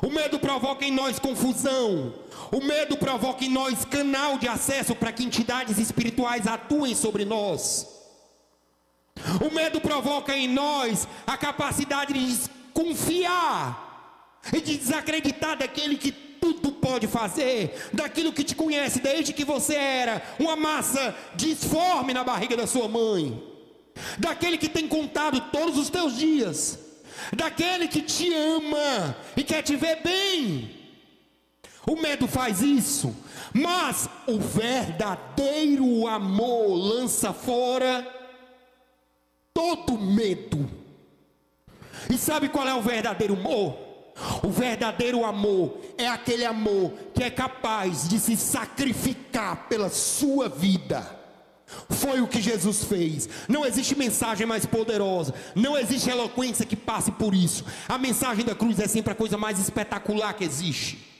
O medo provoca em nós confusão. O medo provoca em nós canal de acesso para que entidades espirituais atuem sobre nós. O medo provoca em nós a capacidade de desconfiar e de desacreditar daquele que tudo pode fazer, daquilo que te conhece desde que você era uma massa disforme na barriga da sua mãe, daquele que tem contado todos os teus dias, daquele que te ama e quer te ver bem. O medo faz isso, mas o verdadeiro amor lança fora todo medo. E sabe qual é o verdadeiro amor? O verdadeiro amor é aquele amor que é capaz de se sacrificar pela sua vida. Foi o que Jesus fez. Não existe mensagem mais poderosa, não existe eloquência que passe por isso. A mensagem da cruz é sempre a coisa mais espetacular que existe.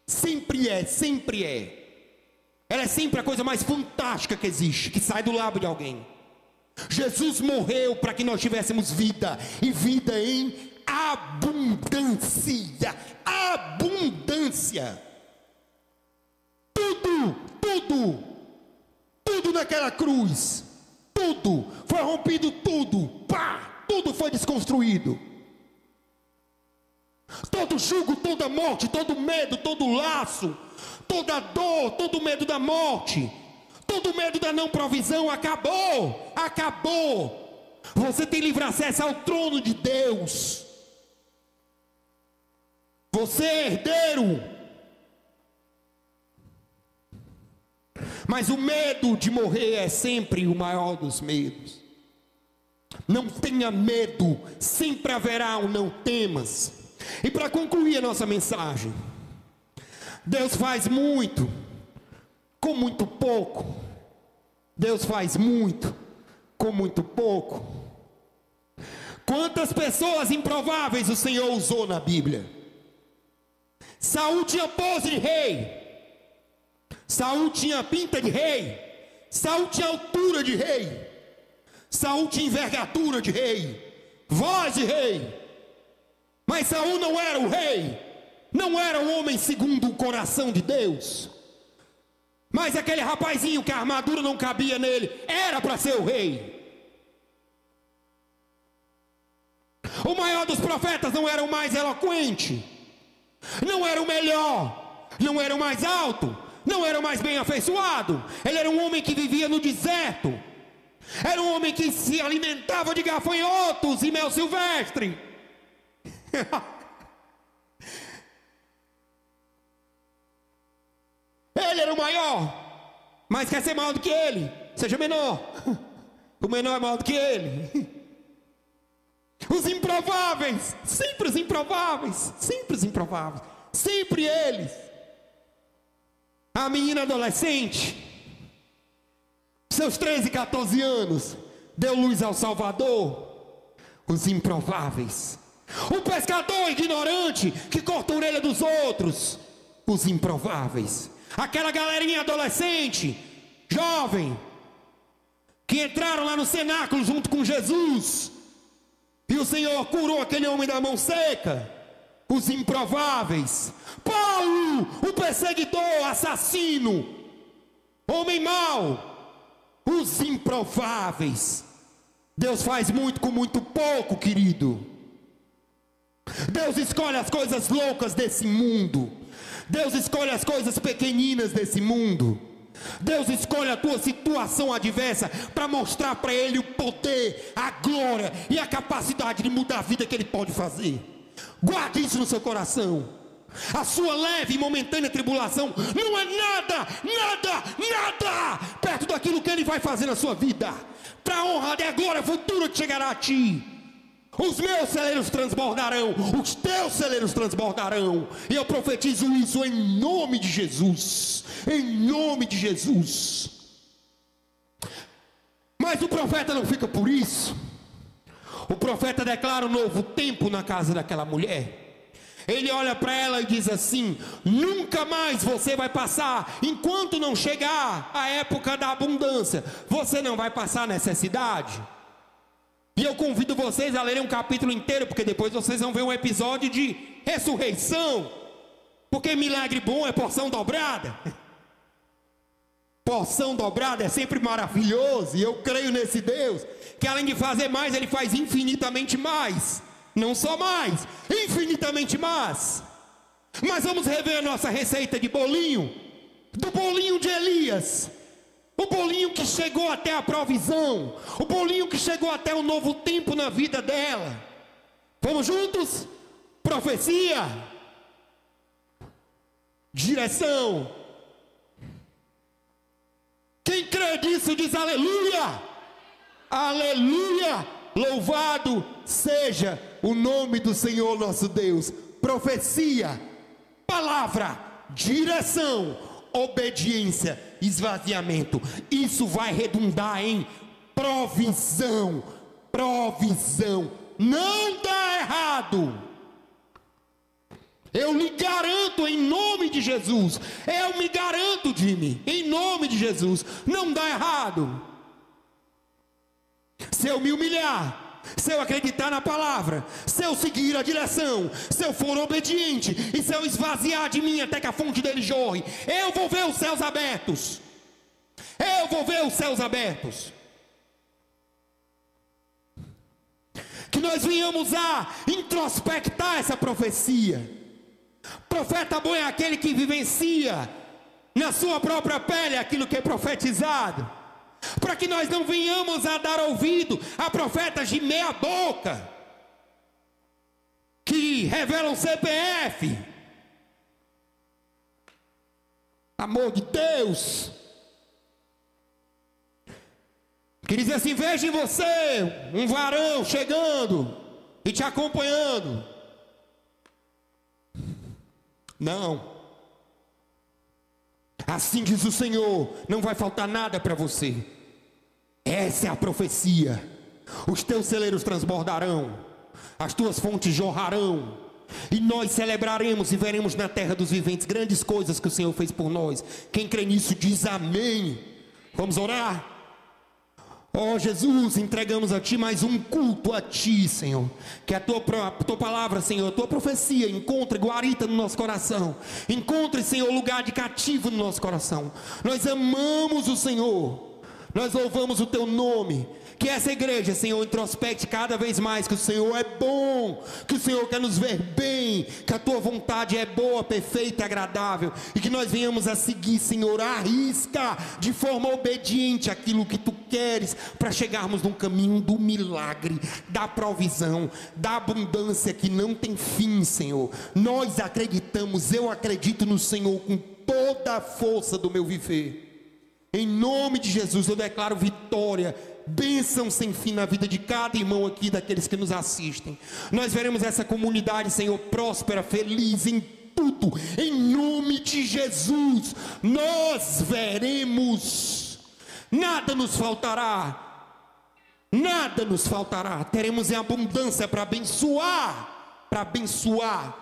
Sempre é, sempre é. Ela é sempre a coisa mais fantástica que existe, que sai do lábio de alguém. Jesus morreu para que nós tivéssemos vida, e vida em abundância. Abundância. Tudo naquela cruz, tudo foi rompido, tudo foi desconstruído. Todo jugo, toda morte, todo medo, todo laço, toda dor, todo medo da morte, todo medo da não provisão, acabou. Você tem livre acesso ao trono de Deus. Você é herdeiro. Mas o medo de morrer é sempre o maior dos medos. Não tenha medo, sempre haverá um não temas. E para concluir a nossa mensagem, Deus faz muito com muito pouco. Deus faz muito com muito pouco. Quantas pessoas improváveis o Senhor usou na Bíblia? Saul tinha pose de rei, Saul tinha pinta de rei, Saul tinha altura de rei, Saul tinha envergadura de rei, voz de rei. Mas Saul não era o rei, não era o homem segundo o coração de Deus. Mas aquele rapazinho que a armadura não cabia nele, era para ser o rei. O maior dos profetas não era o mais eloquente, não era o melhor, não era o mais alto, não era o mais bem afeiçoado. Ele era um homem que vivia no deserto, era um homem que se alimentava de gafanhotos e mel silvestre. Ele era o maior, mas quer ser maior do que ele, seja menor. O menor é maior do que ele. Os improváveis, sempre os improváveis, sempre os improváveis, sempre eles. A menina adolescente, seus 13, 14 anos, deu luz ao Salvador. Os improváveis. O pescador ignorante que corta a orelha dos outros. Os improváveis. Aquela galerinha adolescente, jovem, que entraram lá no cenáculo junto com Jesus, e o Senhor curou aquele homem da mão seca. Os improváveis. Paulo, o perseguidor, assassino, homem mau. Os improváveis. Deus faz muito com muito pouco, querido. Deus escolhe as coisas loucas desse mundo. Deus escolhe as coisas pequeninas desse mundo. Deus escolhe a tua situação adversa para mostrar para Ele o poder, a glória e a capacidade de mudar a vida que Ele pode fazer. Guarde isso no seu coração. A sua leve e momentânea tribulação não é nada perto daquilo que Ele vai fazer na sua vida, para a honra e a glória futura que chegará a ti. Os meus celeiros transbordarão, os teus celeiros transbordarão, e eu profetizo isso em nome de Jesus, em nome de Jesus. Mas o profeta não fica por isso. O profeta declara um novo tempo na casa daquela mulher. Ele olha para ela e diz assim: nunca mais você vai passar, enquanto não chegar a época da abundância, você não vai passar necessidade. E eu convido vocês a lerem um capítulo inteiro, porque depois vocês vão ver um episódio de ressurreição. Porque milagre bom é porção dobrada. Porção dobrada é sempre maravilhoso, e eu creio nesse Deus, que além de fazer mais, Ele faz infinitamente mais. Não só mais, infinitamente mais. Mas vamos rever a nossa receita de bolinho, do bolinho de Elias. O bolinho que chegou até a provisão, o bolinho que chegou até um novo tempo na vida dela. Vamos juntos? Profecia, direção. Quem crê nisso diz aleluia, aleluia, louvado seja o nome do Senhor nosso Deus. Profecia, palavra, direção, obediência, esvaziamento. Isso vai redundar em provisão, provisão. Não dá errado. Eu lhe garanto em nome de Jesus. Eu me garanto, Jimmy, em nome de Jesus. Não dá errado. Se eu me humilhar, se eu acreditar na palavra, se eu seguir a direção, se eu for obediente e se eu esvaziar de mim até que a fonte dele jorre, eu vou ver os céus abertos. Eu vou ver os céus abertos. Que nós venhamos a introspectar essa profecia. Profeta bom é aquele que vivencia na sua própria pele aquilo que é profetizado, para que nós não venhamos a dar ouvido a profetas de meia boca, que revelam CPF, amor de Deus, que diz assim: veja em você um varão chegando e te acompanhando. Não. Assim diz o Senhor: não vai faltar nada para você. Essa é a profecia. Os teus celeiros transbordarão, as tuas fontes jorrarão, e nós celebraremos e veremos na terra dos viventes grandes coisas que o Senhor fez por nós. Quem crê nisso diz amém. Vamos orar? Ó Jesus, entregamos a Ti mais um culto a Ti, Senhor. Que a Tua palavra, Senhor, a Tua profecia encontre guarita no nosso coração. Encontre, Senhor, lugar de cativo no nosso coração. Nós amamos o Senhor. Nós louvamos o Teu nome. Que essa igreja, Senhor, introspecte cada vez mais que o Senhor é bom, que o Senhor quer nos ver bem, que a Tua vontade é boa, perfeita e agradável, e que nós venhamos a seguir, Senhor, à risca, de forma obediente aquilo que Tu queres, para chegarmos num caminho do milagre, da provisão, da abundância que não tem fim, Senhor. Nós acreditamos, eu acredito no Senhor com toda a força do meu viver. Em nome de Jesus eu declaro vitória, bênção sem fim na vida de cada irmão aqui, daqueles que nos assistem. Nós veremos essa comunidade, Senhor, próspera, feliz em tudo, em nome de Jesus. Nós veremos, nada nos faltará, nada nos faltará. Teremos em abundância para abençoar, para abençoar.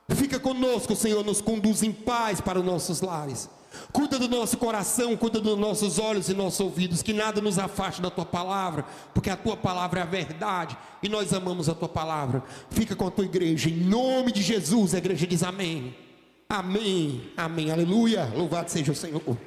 Fica conosco, Senhor, nos conduz em paz para os nossos lares. Cuida do nosso coração, cuida dos nossos olhos e nossos ouvidos, que nada nos afaste da Tua palavra, porque a Tua palavra é a verdade, e nós amamos a Tua palavra. Fica com a Tua igreja, em nome de Jesus. A igreja diz amém, amém, amém, aleluia, louvado seja o Senhor.